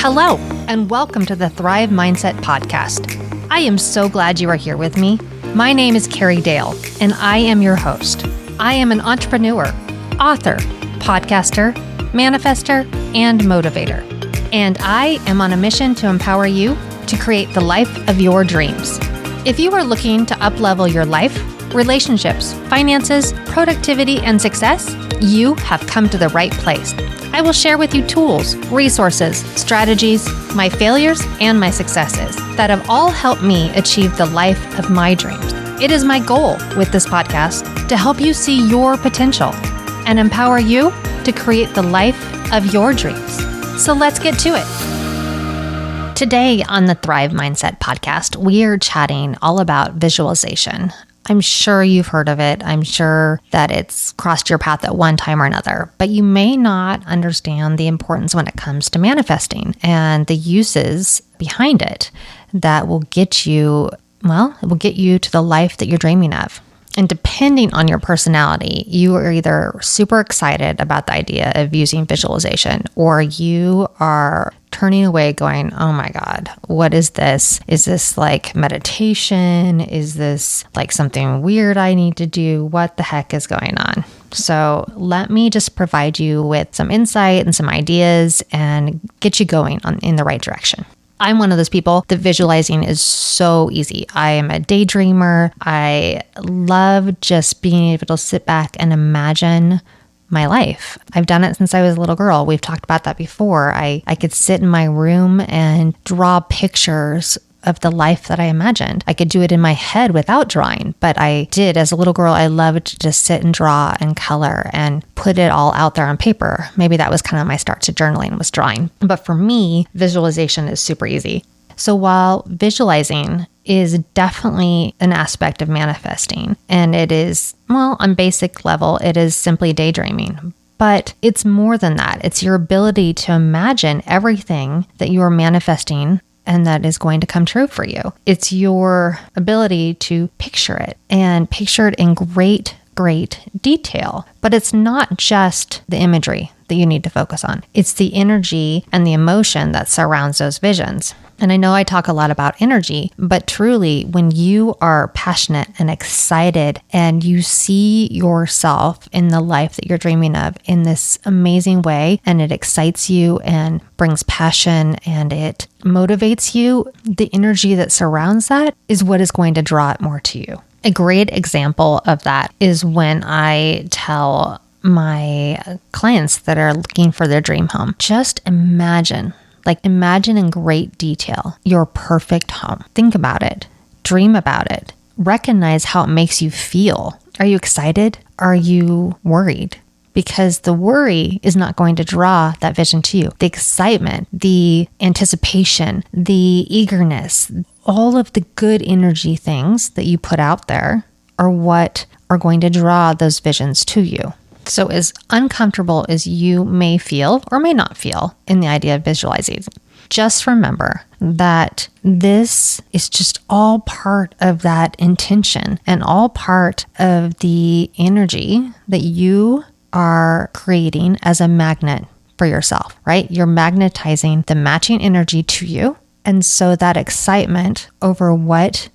Hello, and welcome to the Thrive Mindset Podcast. I am so glad you are here with me. My name is Carrie Dahle, and I am your host. I am an entrepreneur, author, podcaster, manifester, and motivator. And I am on a mission to empower you to create the life of your dreams. If you are looking to up-level your life, relationships, finances, productivity, and success, you have come to the right place. I will share with you tools, resources, strategies, my failures, and my successes that have all helped me achieve the life of my dreams. It is my goal with this podcast to help you see your potential and empower you to create the life of your dreams. So let's get to it. Today on the Thrive Mindset Podcast, we are chatting all about visualization. I'm sure you've heard of it. I'm sure that it's crossed your path at one time or another, but you may not understand the importance when it comes to manifesting and the uses behind it that will get you, it will get you to the life that you're dreaming of. And depending on your personality, you are either super excited about the idea of using visualization, or you are turning away going, oh my God, what is this? Is this like meditation? Is this like something weird I need to do? What the heck is going on? So let me just provide you with some insight and some ideas and get you going in the right direction. I'm one of those people that visualizing is so easy. I am a daydreamer. I love just being able to sit back and imagine my life. I've done it since I was a little girl. We've talked about that before. I could sit in my room and draw pictures of the life that I imagined. I could do it in my head without drawing, but I did. As a little girl, I loved to just sit and draw and color and put it all out there on paper. Maybe that was kind of my start to journaling, was drawing. But for me, visualization is super easy. So while visualizing is definitely an aspect of manifesting, and it is, on basic level, it is simply daydreaming. But it's more than that. It's your ability to imagine everything that you are manifesting and that is going to come true for you. It's your ability to picture it and picture it in great detail. But it's not just the imagery that you need to focus on. It's the energy and the emotion that surrounds those visions. And I know I talk a lot about energy, but truly, when you are passionate and excited and you see yourself in the life that you're dreaming of in this amazing way, and it excites you and brings passion and it motivates you, the energy that surrounds that is what is going to draw it more to you. A great example of that is when I tell my clients that are looking for their dream home, just imagine in great detail your perfect home. Think about it. Dream about it. Recognize how it makes you feel. Are you excited? Are you worried? Because the worry is not going to draw that vision to you. The excitement, the anticipation, the eagerness, all of the good energy things that you put out there are what are going to draw those visions to you. So as uncomfortable as you may feel or may not feel in the idea of visualizing, just remember that this is just all part of that intention and all part of the energy that you are creating as a magnet for yourself, right? You're magnetizing the matching energy to you. And so that excitement over what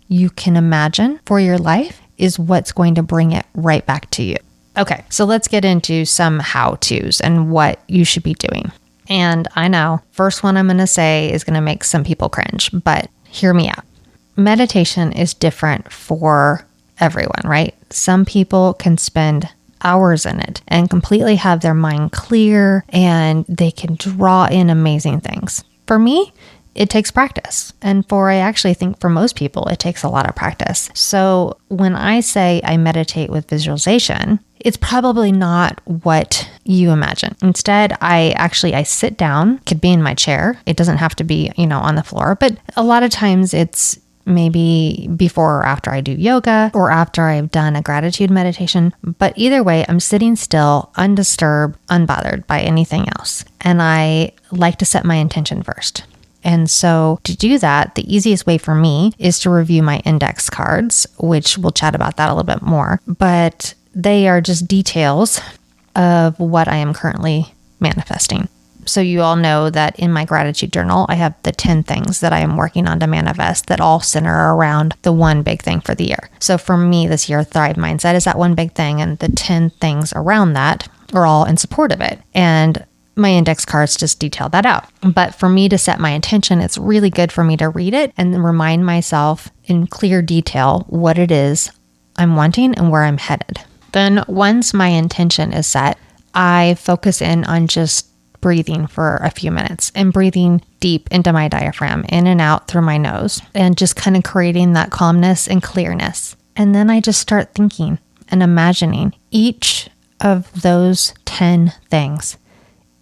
you can imagine for your life is what's going to bring it right back to you. Okay, so let's get into some how-tos and what you should be doing. And I know, first one I'm going to say is going to make some people cringe, but hear me out. Meditation is different for everyone, right? Some people can spend hours in it and completely have their mind clear and they can draw in amazing things. For me, it takes practice. And I actually think for most people, it takes a lot of practice. So when I say I meditate with visualization, it's probably not what you imagine. Instead, I sit down, could be in my chair. It doesn't have to be, on the floor, but a lot of times it's maybe before or after I do yoga or after I've done a gratitude meditation. But either way, I'm sitting still, undisturbed, unbothered by anything else. And I like to set my intention first. And so to do that, the easiest way for me is to review my index cards, which we'll chat about that a little bit more. But they are just details of what I am currently manifesting. So you all know that in my gratitude journal, I have the 10 things that I am working on to manifest that all center around the one big thing for the year. So for me this year, Thrive Mindset is that one big thing, and the 10 things around that are all in support of it. And my index cards just detail that out. But for me to set my intention, it's really good for me to read it and remind myself in clear detail what it is I'm wanting and where I'm headed. Then once my intention is set, I focus in on just breathing for a few minutes and breathing deep into my diaphragm, in and out through my nose, and just kind of creating that calmness and clearness. And then I just start thinking and imagining each of those 10 things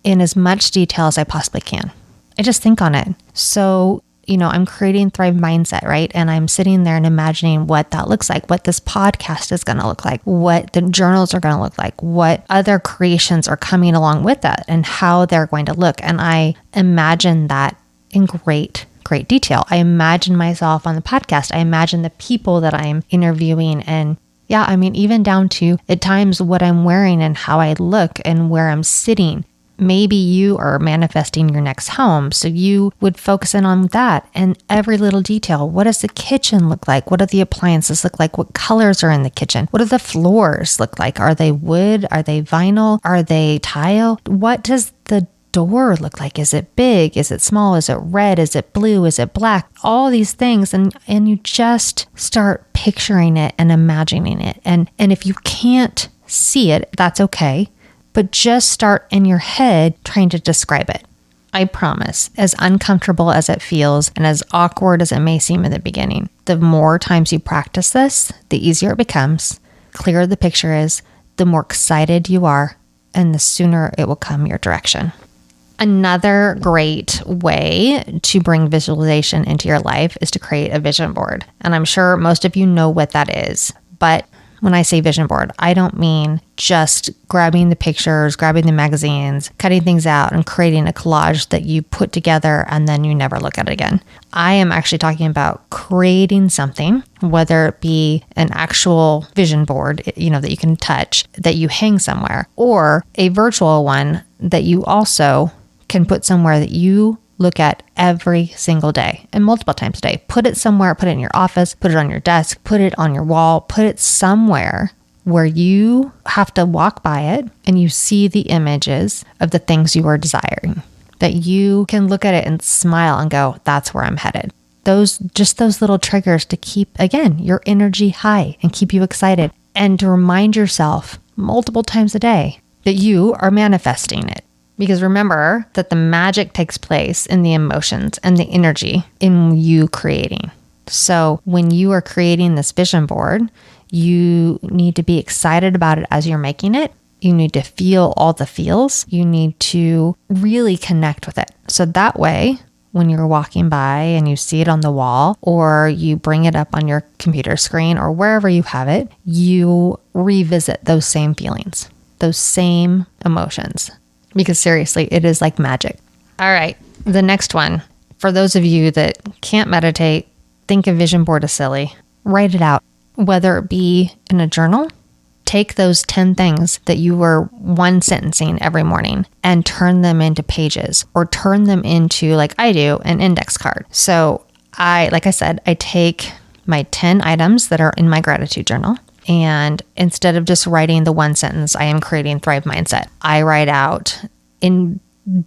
in as much detail as I possibly can. I just think on it. So, I'm creating Thrive Mindset, right? And I'm sitting there and imagining what that looks like, what this podcast is going to look like, what the journals are going to look like, what other creations are coming along with that, and how they're going to look. And I imagine that in great detail. I imagine myself on the podcast. I imagine the people that I'm interviewing, and even down to at times what I'm wearing and how I look and where I'm sitting. Maybe you are manifesting your next home, so you would focus in on that and every little detail. What does the kitchen look like? What do the appliances look like? What colors are in the kitchen? What do the floors look like? Are they wood? Are they vinyl? Are they tile? What does the door look like? Is it big? Is it small? Is it red? Is it blue? Is it black? All these things. And you just start picturing it and imagining it. And if you can't see it, that's okay. But just start in your head trying to describe it. I promise, as uncomfortable as it feels and as awkward as it may seem in the beginning, the more times you practice this, the easier it becomes, clearer the picture is, the more excited you are, and the sooner it will come your direction. Another great way to bring visualization into your life is to create a vision board. And I'm sure most of you know what that is, but when I say vision board, I don't mean just grabbing the pictures, grabbing the magazines, cutting things out and creating a collage that you put together and then you never look at it again. I am actually talking about creating something, whether it be an actual vision board, that you can touch, that you hang somewhere, or a virtual one that you also can put somewhere that you look at every single day and multiple times a day. Put it somewhere, put it in your office, put it on your desk, put it on your wall, put it somewhere where you have to walk by it and you see the images of the things you are desiring, that you can look at it and smile and go, that's where I'm headed. Those little triggers to keep, again, your energy high and keep you excited, and to remind yourself multiple times a day that you are manifesting it. Because remember that the magic takes place in the emotions and the energy in you creating. So when you are creating this vision board, you need to be excited about it as you're making it. You need to feel all the feels. You need to really connect with it. So that way, when you're walking by and you see it on the wall, or you bring it up on your computer screen or wherever you have it, you revisit those same feelings, those same emotions. Because seriously, it is like magic. All right, the next one. For those of you that can't meditate, think a vision board is silly. Write it out, whether it be in a journal. Take those 10 things that you were one sentencing every morning and turn them into pages, or turn them into, like I do, an index card. So like I said, I take my 10 items that are in my gratitude journal, and instead of just writing the one sentence, I am creating Thrive Mindset. I write out in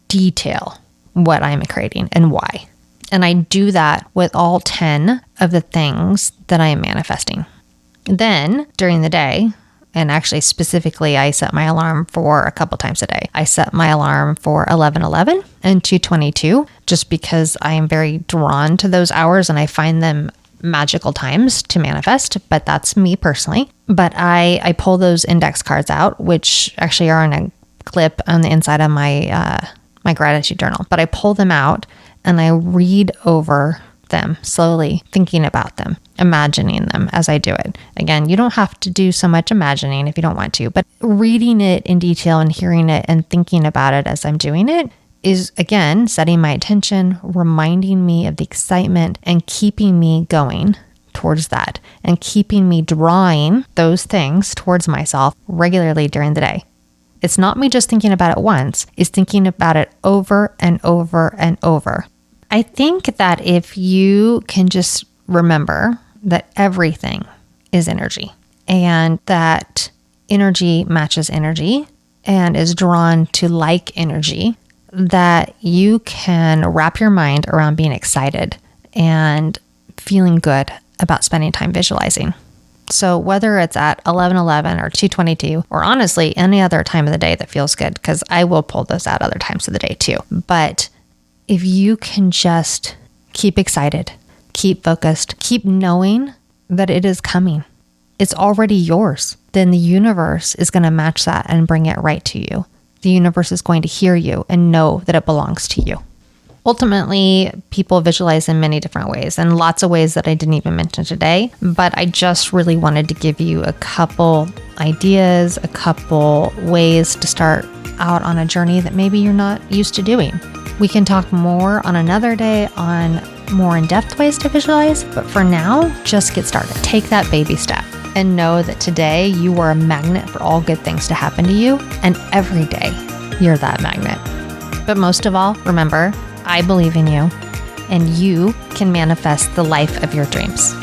detail what I'm creating and why. And I do that with all 10 of the things that I am manifesting. Then during the day, and actually specifically, I set my alarm for a couple times a day. I set my alarm for 11:11 and 2:22, just because I am very drawn to those hours and I find them magical times to manifest, but that's me personally. But I pull those index cards out, which actually are on a clip on the inside of my my gratitude journal. But I pull them out and I read over them slowly, thinking about them, imagining them as I do it. Again, you don't have to do so much imagining if you don't want to, but reading it in detail and hearing it and thinking about it as I'm doing it is, again, setting my attention, reminding me of the excitement and keeping me going towards that and keeping me drawing those things towards myself regularly during the day. It's not me just thinking about it once, it's thinking about it over and over and over. I think that if you can just remember that everything is energy and that energy matches energy and is drawn to like energy, that you can wrap your mind around being excited and feeling good about spending time visualizing. So whether it's at 11:11 or 2:22, or honestly any other time of the day that feels good, because I will pull those out other times of the day too. But if you can just keep excited, keep focused, keep knowing that it is coming, it's already yours, then the universe is going to match that and bring it right to you. The universe is going to hear you and know that it belongs to you. Ultimately, people visualize in many different ways and lots of ways that I didn't even mention today, but I just really wanted to give you a couple ideas, a couple ways to start out on a journey that maybe you're not used to doing. We can talk more on another day on more in-depth ways to visualize, but for now, just get started. Take that baby step and know that today you are a magnet for all good things to happen to you, and every day you're that magnet. But most of all, remember, I believe in you, and you can manifest the life of your dreams.